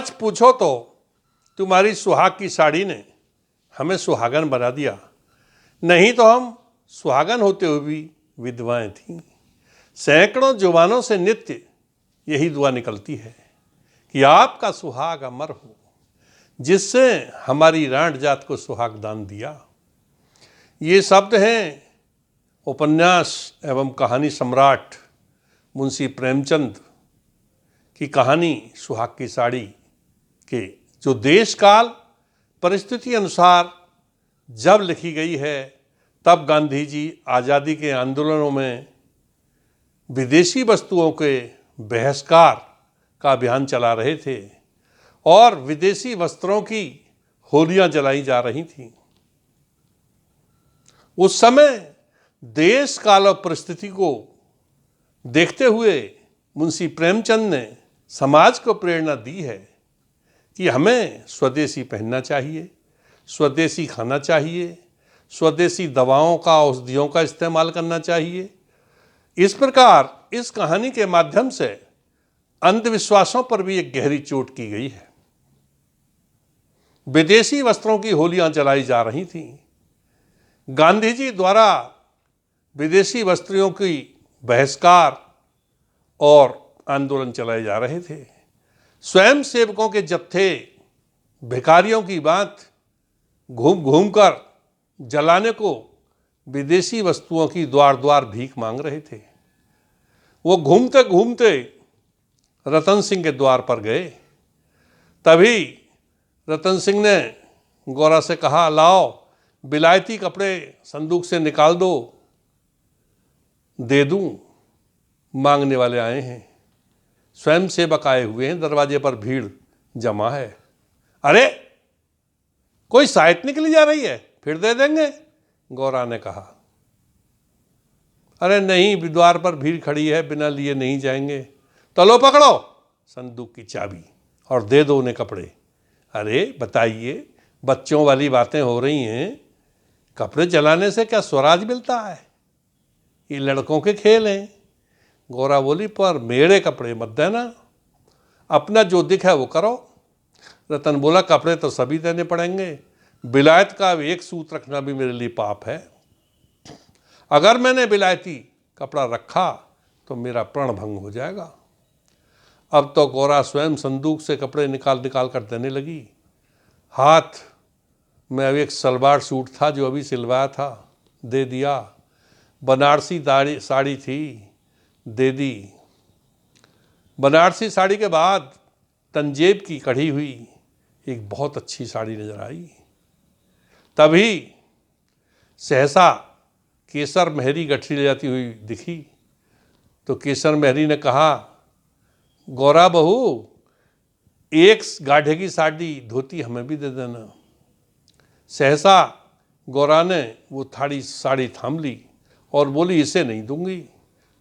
आज पूछो तो तुम्हारी सुहाग की साड़ी ने हमें सुहागन बना दिया, नहीं तो हम सुहागन होते हुए भी विधवाएं थीं। सैकड़ों जुबानों से नित्य यही दुआ निकलती है कि आपका सुहाग अमर हो, जिससे हमारी रांड जात को सुहाग दान दिया। ये शब्द हैं उपन्यास एवं कहानी सम्राट मुंशी प्रेमचंद की कहानी सुहाग की साड़ी के, जो देश काल परिस्थिति अनुसार जब लिखी गई है तब गांधी जी आज़ादी के आंदोलनों में विदेशी वस्तुओं के बहिष्कार का अभियान चला रहे थे और विदेशी वस्त्रों की होलियां जलाई जा रही थीं। उस समय देश काल और परिस्थिति को देखते हुए मुंशी प्रेमचंद ने समाज को प्रेरणा दी है कि हमें स्वदेशी पहनना चाहिए, स्वदेशी खाना चाहिए, स्वदेशी दवाओं का औषधियों का इस्तेमाल करना चाहिए। इस प्रकार इस कहानी के माध्यम से अंधविश्वासों पर भी एक गहरी चोट की गई है। विदेशी वस्त्रों की होलियां जलाई जा रही थीं। गांधी जी द्वारा विदेशी वस्त्रों की बहिष्कार और आंदोलन चलाए जा रहे थे। स्वयं सेवकों के जत्थे भिखारियों की बात घूम घूम कर जलाने को विदेशी वस्तुओं की द्वार द्वार भीख मांग रहे थे। वो घूमते घूमते रतन सिंह के द्वार पर गए। तभी रतन सिंह ने गौरा से कहा, लाओ बिलायती कपड़े संदूक से निकाल दो, दे दूं, मांगने वाले आए हैं। स्वयं सेवक आए हुए हैं, दरवाजे पर भीड़ जमा है। अरे कोई साइट निकली जा रही है, फिर दे देंगे, गौरा ने कहा। अरे नहीं, द्वार पर भीड़ खड़ी है, बिना लिए नहीं जाएंगे। तो लो पकड़ो संदूक की चाबी और दे दो उन्हें कपड़े। अरे बताइए, बच्चों वाली बातें हो रही हैं, कपड़े जलाने से क्या स्वराज मिलता है? ये लड़कों के खेल हैं। गौरा बोली, पर मेरे कपड़े मत देना, अपना जो दिख है वो करो। रतन बोला, कपड़े तो सभी देने पड़ेंगे, बिलायत का एक सूत रखना भी मेरे लिए पाप है। अगर मैंने बिलायती कपड़ा रखा तो मेरा प्रण भंग हो जाएगा। अब तो गौरा स्वयं संदूक से कपड़े निकाल निकाल कर देने लगी। हाथ में अब एक सलवार सूट था जो अभी सिलवाया था, दे दिया। बनारसी साड़ी थी, दे दी। बनारसी साड़ी के बाद तंजेब की कढ़ी हुई एक बहुत अच्छी साड़ी नजर आई। तभी सहसा केसर मेहरी गठरी ले जाती हुई दिखी। तो केसर मेहरी ने कहा, गौरा बहू, एक गाढ़े की साड़ी धोती हमें भी दे देना। सहसा गौरा ने वो साड़ी थाम ली और बोली, इसे नहीं दूंगी,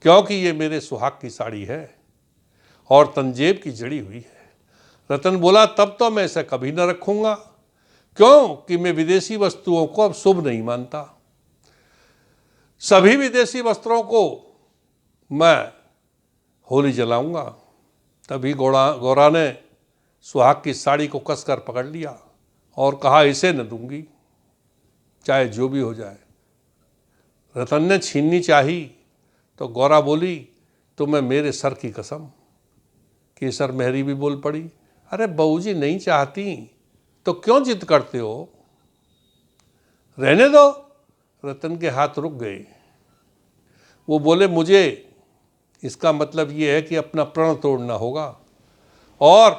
क्योंकि ये मेरे सुहाग की साड़ी है और तंजेब की जड़ी हुई है। रतन बोला, तब तो मैं इसे कभी न रखूंगा, क्योंकि मैं विदेशी वस्तुओं को अब शुभ नहीं मानता। सभी विदेशी वस्त्रों को मैं होली जलाऊंगा। तभी गौरा ने सुहाग की साड़ी को कसकर पकड़ लिया और कहा, इसे न दूंगी, चाहे जो भी हो जाए। रतन ने छीननी चाही तो गौरा बोली, तुम्हें मेरे सर की कसम। केसर मेहरी भी बोल पड़ी, अरे बहू जी नहीं चाहती तो क्यों जिद करते हो, रहने दो। रतन के हाथ रुक गए। वो बोले, मुझे इसका मतलब ये है कि अपना प्रण तोड़ना होगा और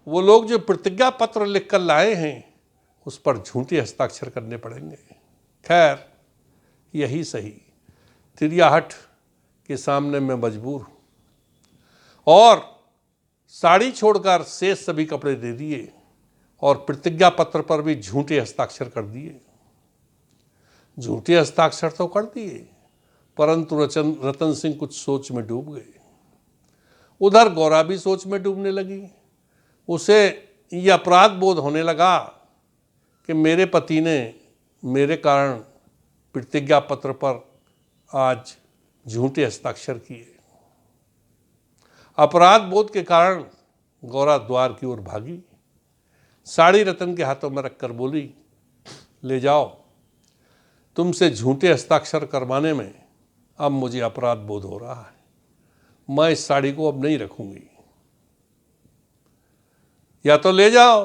वो लोग जो प्रतिज्ञा पत्र लिखकर लाए हैं उस पर झूठे हस्ताक्षर करने पड़ेंगे। खैर यही सही, तिरियाहट के सामने मैं मजबूर हूं। और साड़ी छोड़कर शेष सभी कपड़े दे दिए और प्रतिज्ञा पत्र पर भी झूठे हस्ताक्षर कर दिए। झूठे हस्ताक्षर तो कर दिए, परंतु रतन सिंह कुछ सोच में डूब गए। उधर गौरा भी सोच में डूबने लगी। उसे यह अपराध बोध होने लगा कि मेरे पति ने मेरे कारण प्रतिज्ञा पत्र पर आज झूठे हस्ताक्षर किए। अपराध बोध के कारण गौरा द्वार की ओर भागी, साड़ी रतन के हाथों में रखकर बोली, ले जाओ, तुमसे झूठे हस्ताक्षर करवाने में अब मुझे अपराध बोध हो रहा है, मैं इस साड़ी को अब नहीं रखूंगी। या तो ले जाओ,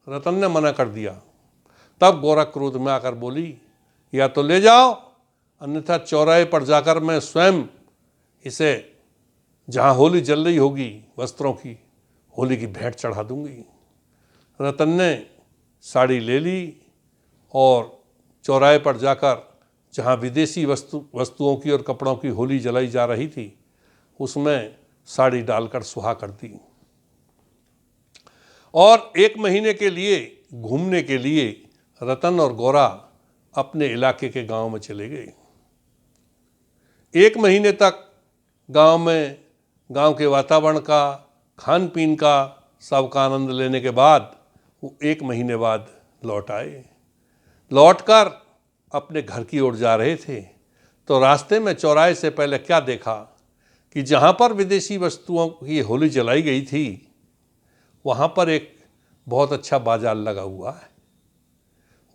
रतन ने मना कर दिया। तब गौरा क्रोध में आकर बोली, या तो ले जाओ, अन्यथा चौराहे पर जाकर मैं स्वयं इसे, जहाँ होली जल रही होगी वस्त्रों की, होली की भेंट चढ़ा दूंगी। रतन ने साड़ी ले ली और चौराहे पर जाकर जहाँ विदेशी वस्तुओं की और कपड़ों की होली जलाई जा रही थी, उसमें साड़ी डालकर सुहा कर दी और 1 महीने के लिए घूमने के लिए रतन और गौरा अपने इलाके के गांव में चले गए। 1 महीने तक गांव के वातावरण का, खान पीन का, सबका आनंद लेने के बाद वो 1 महीने बाद लौट आए। लौटकर अपने घर की ओर जा रहे थे तो रास्ते में चौराहे से पहले क्या देखा कि जहाँ पर विदेशी वस्तुओं की होली जलाई गई थी, वहाँ पर एक बहुत अच्छा बाजार लगा हुआ है।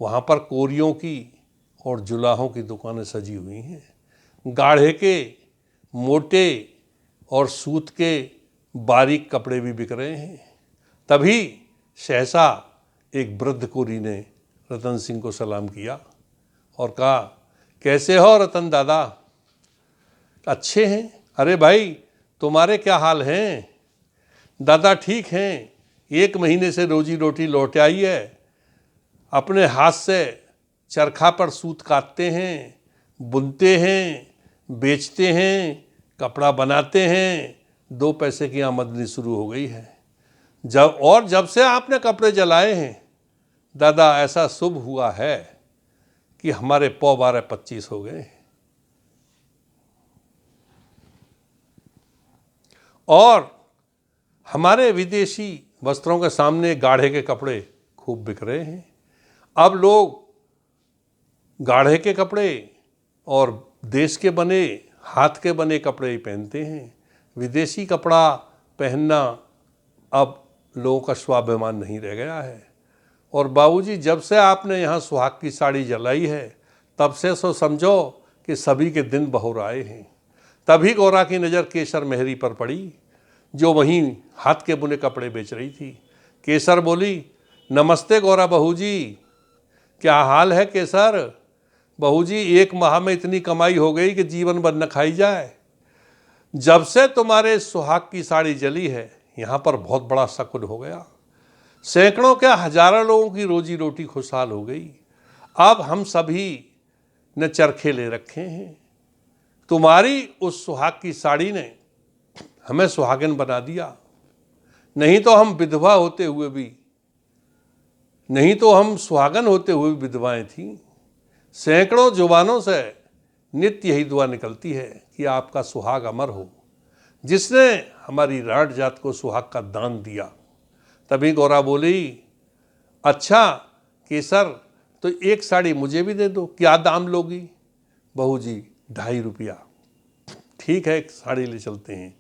वहाँ पर कोरियों की और जुलाहों की दुकानें सजी हुई हैं। गाढ़े के, मोटे और सूत के बारीक कपड़े भी बिक रहे हैं। तभी सहसा एक वृद्ध कोरी ने रतन सिंह को सलाम किया और कहा, कैसे हो रतन दादा? अच्छे हैं। अरे भाई, तुम्हारे क्या हाल हैं? दादा ठीक हैं, 1 महीने से रोजी रोटी लौट आई है। अपने हाथ से चरखा पर सूत काटते हैं, बुनते हैं, बेचते हैं, कपड़ा बनाते हैं, 2 पैसे की आमदनी शुरू हो गई है। जब से आपने कपड़े जलाए हैं दादा, ऐसा शुभ हुआ है कि हमारे पौ 12-25 हो गए और हमारे विदेशी वस्त्रों के सामने गाढ़े के कपड़े खूब बिक रहे हैं। अब लोग गाढ़े के कपड़े और देश के बने, हाथ के बने कपड़े ही पहनते हैं। विदेशी कपड़ा पहनना अब लोगों का स्वाभिमान नहीं रह गया है। और बाबूजी, जब से आपने यहाँ सुहाग की साड़ी जलाई है, तब से सो समझो कि सभी के दिन बहुर आए हैं। तभी गौरा की नज़र केसर मेहरी पर पड़ी, जो वहीं हाथ के बुने कपड़े बेच रही थी। केसर बोली, नमस्ते गौरा बहू जी। क्या हाल है केसर? बहू जी, 1 माह में इतनी कमाई हो गई कि जीवन भर न खाई जाए। जब से तुम्हारे सुहाग की साड़ी जली है, यहाँ पर बहुत बड़ा शकुन हो गया। सैकड़ों क्या हजारों लोगों की रोजी रोटी खुशहाल हो गई। अब हम सभी ने चरखे ले रखे हैं। तुम्हारी उस सुहाग की साड़ी ने हमें सुहागन बना दिया। नहीं तो हम सुहागन होते हुए विधवाएं थीं। सैकड़ों जुबानों से नित्य यही दुआ निकलती है कि आपका सुहाग अमर हो, जिसने हमारी राठ जात को सुहाग का दान दिया। तभी गौरा बोली, अच्छा केसर, तो 1 साड़ी मुझे भी दे दो, क्या दाम लोगी? बहू जी, 2.5 रुपया। ठीक है, 1 साड़ी ले चलते हैं।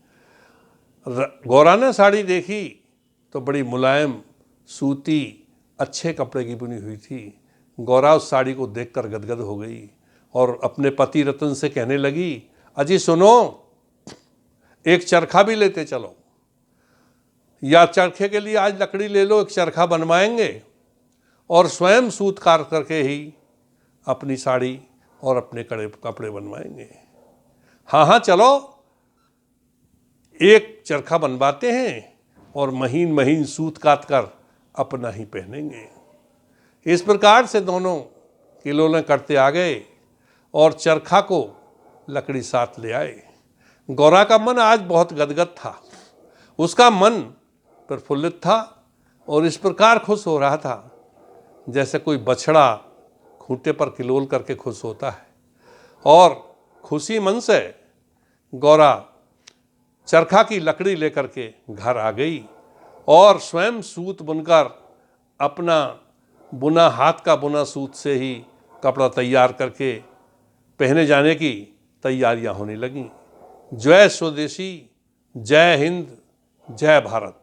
गौरा ने साड़ी देखी तो बड़ी मुलायम, सूती, अच्छे कपड़े की बुनी हुई थी। गौरा उस साड़ी को देखकर गदगद हो गई और अपने पति रतन से कहने लगी, अजी सुनो, 1 चरखा भी लेते चलो, या चरखे के लिए आज लकड़ी ले लो, 1 चरखा बनवाएंगे और स्वयं सूत काट करके ही अपनी साड़ी और अपने कपड़े बनवाएंगे। हाँ चलो, 1 चरखा बनवाते हैं और महीन महीन सूत काट कर अपना ही पहनेंगे। इस प्रकार से दोनों किलोले करते आ गए और चरखा को लकड़ी साथ ले आए। गौरा का मन आज बहुत गदगद था। उसका मन प्रफुल्लित था और इस प्रकार खुश हो रहा था जैसे कोई बछड़ा खूंटे पर किलोल करके खुश होता है। और खुशी मन से गौरा चरखा की लकड़ी लेकर के घर आ गई और स्वयं सूत बुनकर, अपना बुना, हाथ का बुना सूत से ही कपड़ा तैयार करके पहने जाने की तैयारियां होने लगीं। जय स्वदेशी, जय हिंद, जय भारत।